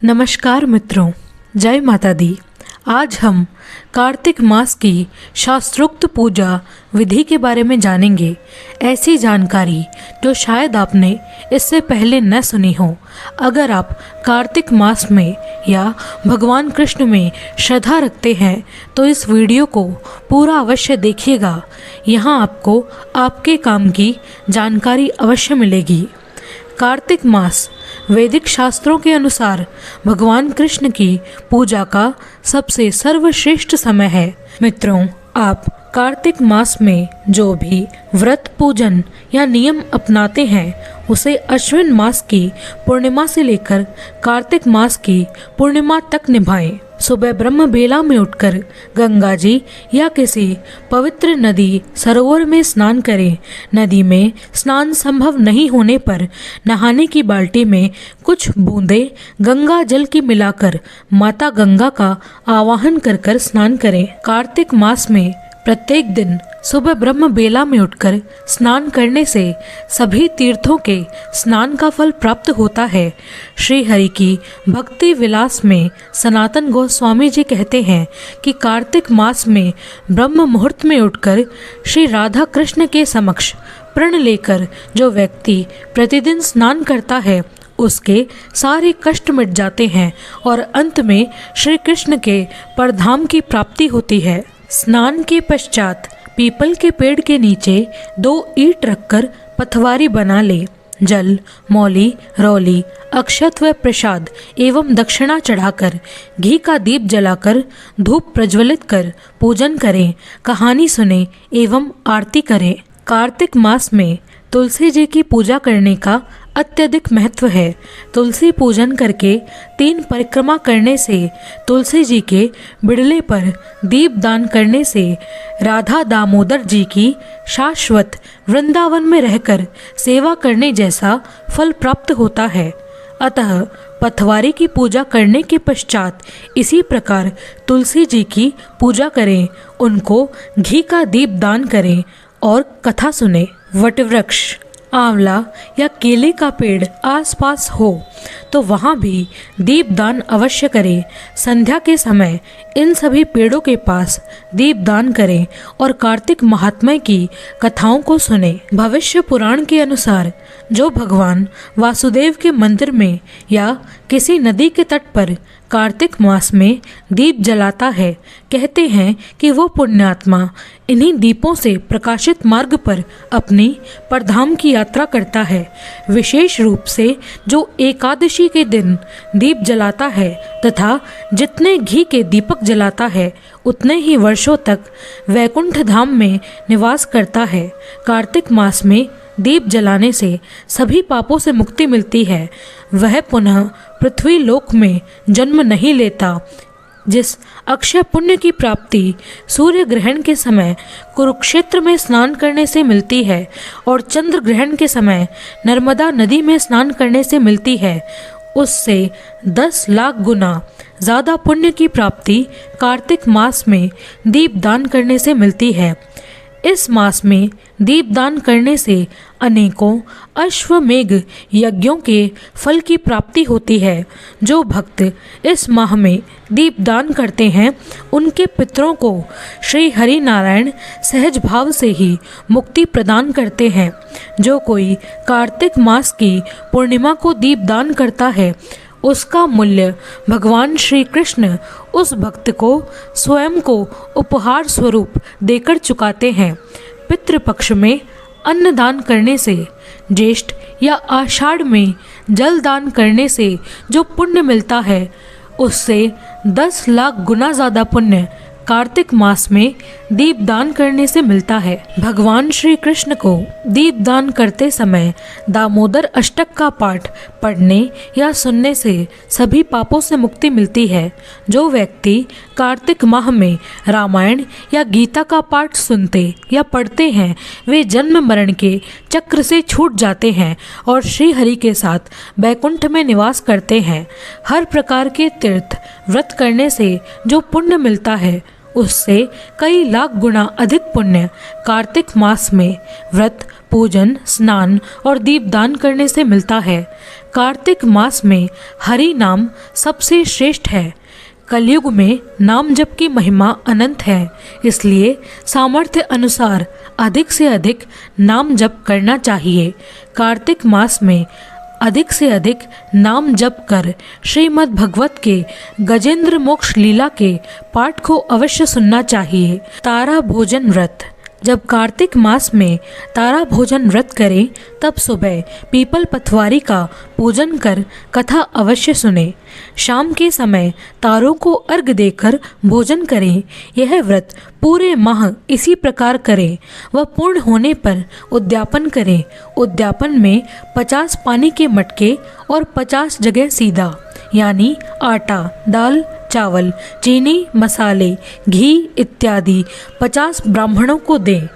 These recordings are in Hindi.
नमस्कार मित्रों, जय माता दी। आज हम कार्तिक मास की शास्त्रोक्त पूजा विधि के बारे में जानेंगे। ऐसी जानकारी जो शायद आपने इससे पहले न सुनी हो। अगर आप कार्तिक मास में या भगवान कृष्ण में श्रद्धा रखते हैं तो इस वीडियो को पूरा अवश्य देखिएगा। यहाँ आपको आपके काम की जानकारी अवश्य मिलेगी। कार्तिक मास वैदिक शास्त्रों के अनुसार भगवान कृष्ण की पूजा का सबसे सर्वश्रेष्ठ समय है। मित्रों, आप कार्तिक मास में जो भी व्रत, पूजन या नियम अपनाते हैं उसे अश्विन मास की पूर्णिमा से लेकर कार्तिक मास की पूर्णिमा तक निभाएं। सुबह ब्रह्म बेला में उठकर गंगा जी या किसी पवित्र नदी सरोवर में स्नान करें। नदी में स्नान संभव नहीं होने पर नहाने की बाल्टी में कुछ बूंदें गंगा जल की मिलाकर माता गंगा का आवाहन कर स्नान करें। कार्तिक मास में प्रत्येक दिन सुबह ब्रह्म बेला में उठकर स्नान करने से सभी तीर्थों के स्नान का फल प्राप्त होता है। श्री हरि की भक्ति विलास में सनातन गोस्वामी जी कहते हैं कि कार्तिक मास में ब्रह्म मुहूर्त में उठकर श्री राधा कृष्ण के समक्ष प्रण लेकर जो व्यक्ति प्रतिदिन स्नान करता है उसके सारे कष्ट मिट जाते हैं और अंत में श्री कृष्ण के परधाम की प्राप्ति होती है। स्नान के पश्चात पीपल के पेड़ के नीचे 2 ईंट रखकर पथवारी बना ले। जल, मौली, रौली, अक्षत व प्रसाद एवं दक्षिणा चढ़ाकर घी का दीप जलाकर धूप प्रज्वलित कर पूजन करें, कहानी सुने एवं आरती करें। कार्तिक मास में तुलसी जी की पूजा करने का अत्यधिक महत्व है। तुलसी पूजन करके 3 परिक्रमा करने से, तुलसी जी के बिड़ले पर दीप दान करने से राधा दामोदर जी की शाश्वत वृंदावन में रहकर सेवा करने जैसा फल प्राप्त होता है। अतः पथवारी की पूजा करने के पश्चात इसी प्रकार तुलसी जी की पूजा करें, उनको घी का दीप दान करें और कथा सुने। वटवृक्ष, आंवला या केले का पेड़ आसपास हो तो वहाँ भी दीप दान अवश्य करें। संध्या के समय इन सभी पेड़ों के पास दीप दान करें और कार्तिक महात्म्य की कथाओं को सुने। भविष्य पुराण के अनुसार जो भगवान वासुदेव के मंदिर में या किसी नदी के तट पर कार्तिक मास में दीप जलाता है, कहते हैं कि वो पुण्यात्मा इन्हीं दीपों से प्रकाशित मार्ग पर अपनी परधाम की यात्रा करता है। विशेष रूप से जो एकादशी के दिन दीप जलाता है तथा जितने घी के दीपक जलाता है उतने ही वर्षों तक वैकुंठ धाम में निवास करता है। कार्तिक मास में दीप जलाने से सभी पापों से मुक्ति मिलती है। वह पुनः पृथ्वी लोक में जन्म नहीं लेता। जिस अक्षय पुण्य की प्राप्ति सूर्य ग्रहण के समय कुरुक्षेत्र में स्नान करने से मिलती है और चंद्र ग्रहण के समय नर्मदा नदी में स्नान करने से मिलती है, उससे 10 लाख गुना ज़्यादा पुण्य की प्राप्ति कार्तिक मास में दीप दान करने से मिलती है। इस मास में दीपदान करने से अनेकों अश्वमेघ यज्ञों के फल की प्राप्ति होती है। जो भक्त इस माह में दीपदान करते हैं उनके पितरों को श्री हरि नारायण सहज भाव से ही मुक्ति प्रदान करते हैं। जो कोई कार्तिक मास की पूर्णिमा को दीपदान करता है उसका मूल्य भगवान श्री कृष्ण उस भक्त को स्वयं को उपहार स्वरूप देकर चुकाते हैं। पितृपक्ष में अन्न दान करने से, ज्येष्ठ या आषाढ़ में जल दान करने से जो पुण्य मिलता है उससे 10 लाख गुना ज़्यादा पुण्य कार्तिक मास में दीपदान करने से मिलता है। भगवान श्री कृष्ण को दीपदान करते समय दामोदर अष्टक का पाठ पढ़ने या सुनने से सभी पापों से मुक्ति मिलती है। जो व्यक्ति कार्तिक माह में रामायण या गीता का पाठ सुनते या पढ़ते हैं वे जन्म मरण के चक्र से छूट जाते हैं और श्री हरि के साथ बैकुंठ में निवास करते हैं। हर प्रकार के तीर्थ व्रत करने से जो पुण्य मिलता है उससे कई लाख गुना अधिक पुण्य कार्तिक मास में व्रत, पूजन, स्नान और दीपदान करने से मिलता है। कार्तिक मास में हरि नाम सबसे श्रेष्ठ है। कलयुग में नाम जप की महिमा अनंत है, इसलिए सामर्थ्य अनुसार अधिक से अधिक नाम जप करना चाहिए। कार्तिक मास में अधिक से अधिक नाम जप कर श्रीमद् भगवत के गजेंद्र मोक्ष लीला के पाठ को अवश्य सुनना चाहिए। तारा भोजन व्रत। जब कार्तिक मास में तारा भोजन व्रत करें तब सुबह पीपल पथवारी का पूजन कर कथा अवश्य सुने। शाम के समय तारों को अर्घ देकर भोजन करें। यह व्रत पूरे माह इसी प्रकार करें। वह पूर्ण होने पर उद्यापन करें। उद्यापन में 50 पानी के मटके और 50 जगह सीधा यानी आटा, दाल, चावल, चीनी, मसाले, घी इत्यादि 50 ब्राह्मणों को दें।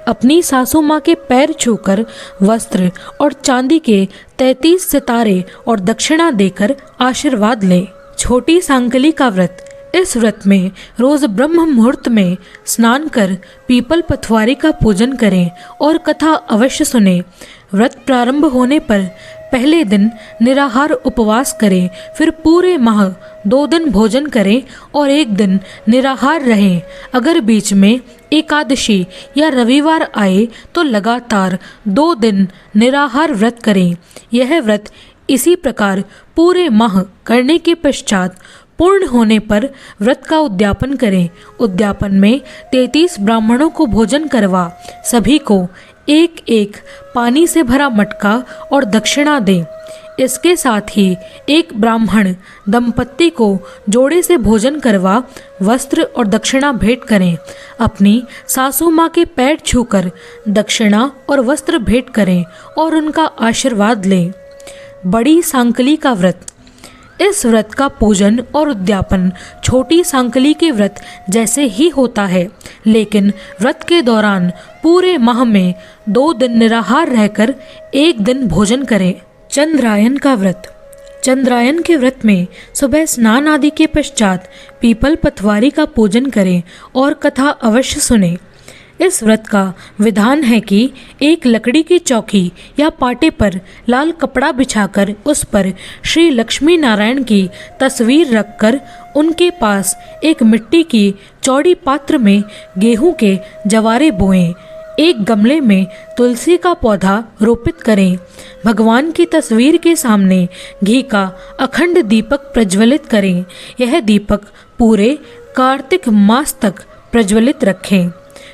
अपनी सासू माँ के पैर छूकर वस्त्र और चांदी के 33 सितारे और दक्षिणा देकर आशीर्वाद लें। छोटी सांकली का व्रत। इस व्रत में रोज ब्रह्म मुहूर्त में स्नान कर पीपल पथवारी का पूजन करें और कथा अवश्य सुने। व्रत प्रारंभ होने पर पहले दिन निराहार उपवास करें, फिर पूरे माह 2 दिन भोजन करें और 1 दिन निराहार रहें। अगर बीच में एकादशी या रविवार आए तो लगातार 2 दिन निराहार व्रत करें। यह व्रत इसी प्रकार पूरे माह करने के पश्चात पूर्ण होने पर व्रत का उद्यापन करें। उद्यापन में 33 ब्राह्मणों को भोजन करवा सभी को 1-1 पानी से भरा मटका और दक्षिणा दें। इसके साथ ही एक ब्राह्मण दंपत्ति को जोड़े से भोजन करवा वस्त्र और दक्षिणा भेंट करें। अपनी सासू माँ के पैर छूकर दक्षिणा और वस्त्र भेंट करें और उनका आशीर्वाद लें। बड़ी सांकली का व्रत। इस व्रत का पूजन और उद्यापन छोटी सांकली के व्रत जैसे ही होता है, लेकिन व्रत के दौरान पूरे माह में 2 दिन निराहार रहकर 1 दिन भोजन करें। चंद्रायन का व्रत। चंद्रायन के व्रत में सुबह स्नान आदि के पश्चात पीपल पथवारी का पूजन करें और कथा अवश्य सुने। इस व्रत का विधान है कि एक लकड़ी की चौकी या पाटे पर लाल कपड़ा बिछाकर उस पर श्री लक्ष्मी नारायण की तस्वीर रखकर उनके पास एक मिट्टी की चौड़ी पात्र में गेहूं के जवारे बोएं। एक गमले में तुलसी का पौधा रोपित करें। भगवान की तस्वीर के सामने घी का अखंड दीपक प्रज्वलित करें। यह दीपक पूरे कार्तिक मास तक प्रज्वलित रखें।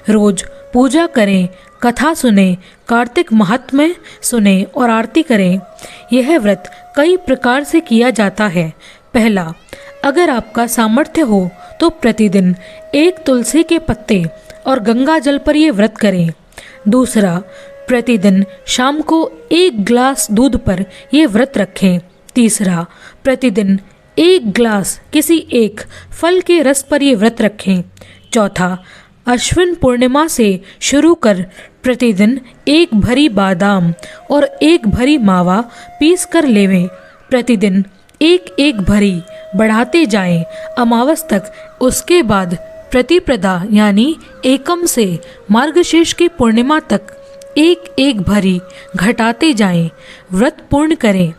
रोज पूजा करें, कथा सुने, कार्तिक महात्म्य सुने और आरती करें। यह व्रत कई प्रकार से किया जाता है। पहला, अगर आपका सामर्थ्य हो तो प्रतिदिन 1 तुलसी के पत्ते और गंगा जल पर यह व्रत करें। दूसरा, प्रतिदिन शाम को 1 गिलास दूध पर यह व्रत रखें। तीसरा, प्रतिदिन 1 गिलास किसी एक फल के रस पर यह व्रत रखें। चौथा, अश्विन पूर्णिमा से शुरू कर प्रतिदिन 1 भरी बादाम और 1 भरी मावा पीस कर लेवें। प्रतिदिन 1-1 भरी बढ़ाते जाएं अमावस तक। उसके बाद प्रतिप्रदा यानी एकम से मार्गशीर्ष की पूर्णिमा तक 1-1 भरी घटाते जाएं। व्रत पूर्ण करें।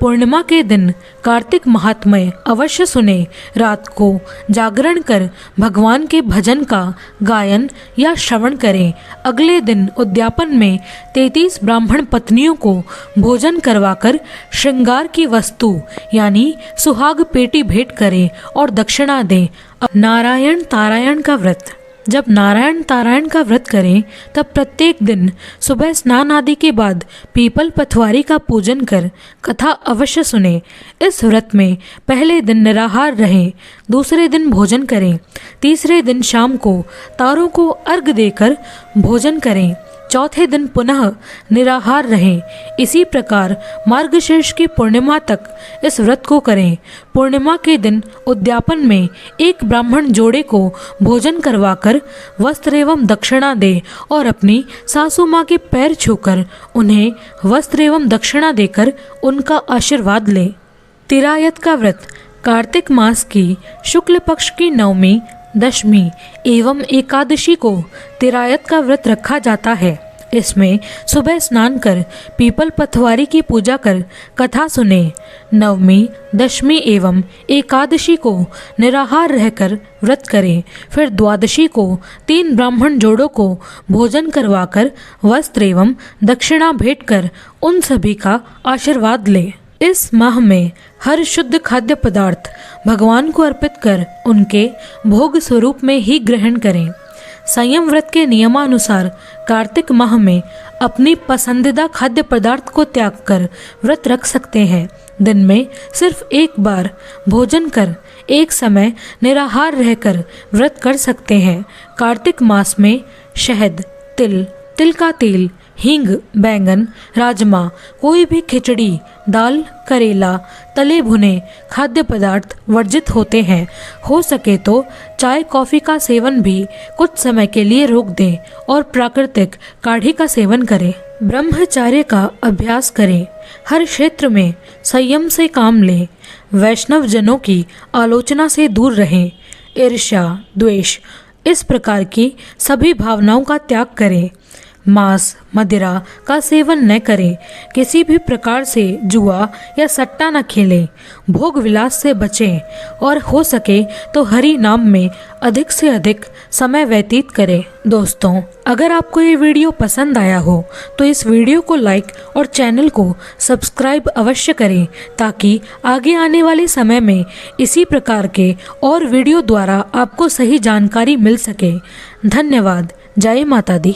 पूर्णिमा के दिन कार्तिक महात्म्य अवश्य सुने। रात को जागरण कर भगवान के भजन का गायन या श्रवण करें। अगले दिन उद्यापन में 33 ब्राह्मण पत्नियों को भोजन करवाकर श्रृंगार की वस्तु यानी सुहाग पेटी भेंट करें और दक्षिणा दें। नारायण तारायण का व्रत। जब नारायण तारायण का व्रत करें तब प्रत्येक दिन सुबह स्नान आदि के बाद पीपल पथवारी का पूजन कर कथा अवश्य सुने। इस व्रत में पहले दिन निराहार रहें, दूसरे दिन भोजन करें, तीसरे दिन शाम को तारों को अर्घ देकर भोजन करें, चौथे दिन पुनः निराहार रहें। इसी प्रकार मार्गशीर्ष की पूर्णिमा तक इस व्रत को करें। पूर्णिमा के दिन उद्यापन में 1 ब्राह्मण जोड़े को भोजन करवाकर वस्त्र एवं दक्षिणा दे और अपनी सासू माँ के पैर छूकर उन्हें वस्त्र एवं दक्षिणा देकर उनका आशीर्वाद ले। तिरायत का व्रत। कार्तिक मास की शुक्ल पक्ष की 9वीं दशमी एवं एकादशी को तिरायत का व्रत रखा जाता है। इसमें सुबह स्नान कर पीपल पथवारी की पूजा कर कथा सुने। नवमी, दशमी एवं एकादशी को निराहार रहकर व्रत करें। फिर द्वादशी को 3 ब्राह्मण जोड़ों को भोजन करवाकर वस्त्र एवं दक्षिणा भेंट कर उन सभी का आशीर्वाद लें। इस माह में हर शुद्ध खाद्य पदार्थ भगवान को अर्पित कर उनके भोग स्वरूप में ही ग्रहण करें। संयम व्रत के नियमानुसार कार्तिक माह में अपनी पसंदीदा खाद्य पदार्थ को त्याग कर व्रत रख सकते हैं। दिन में सिर्फ एक बार भोजन कर एक समय निराहार रहकर व्रत कर सकते हैं। कार्तिक मास में शहद, तिल का तेल, हींग, बैंगन, राजमा, कोई भी खिचड़ी, दाल, करेला, तले भुने खाद्य पदार्थ वर्जित होते हैं। हो सके तो चाय कॉफ़ी का सेवन भी कुछ समय के लिए रोक दें और प्राकृतिक काढ़ी का सेवन करें। ब्रह्मचर्य का अभ्यास करें। हर क्षेत्र में संयम से काम लें। वैष्णव जनों की आलोचना से दूर रहें। ईर्ष्या, द्वेष, इस प्रकार की सभी भावनाओं का त्याग करें। मांस, मदिरा का सेवन न करें। किसी भी प्रकार से जुआ या सट्टा न खेलें। भोग विलास से बचें और हो सके तो हरि नाम में अधिक से अधिक समय व्यतीत करें। दोस्तों, अगर आपको ये वीडियो पसंद आया हो तो इस वीडियो को लाइक और चैनल को सब्सक्राइब अवश्य करें ताकि आगे आने वाले समय में इसी प्रकार के और वीडियो द्वारा आपको सही जानकारी मिल सके। धन्यवाद। जय माता दी।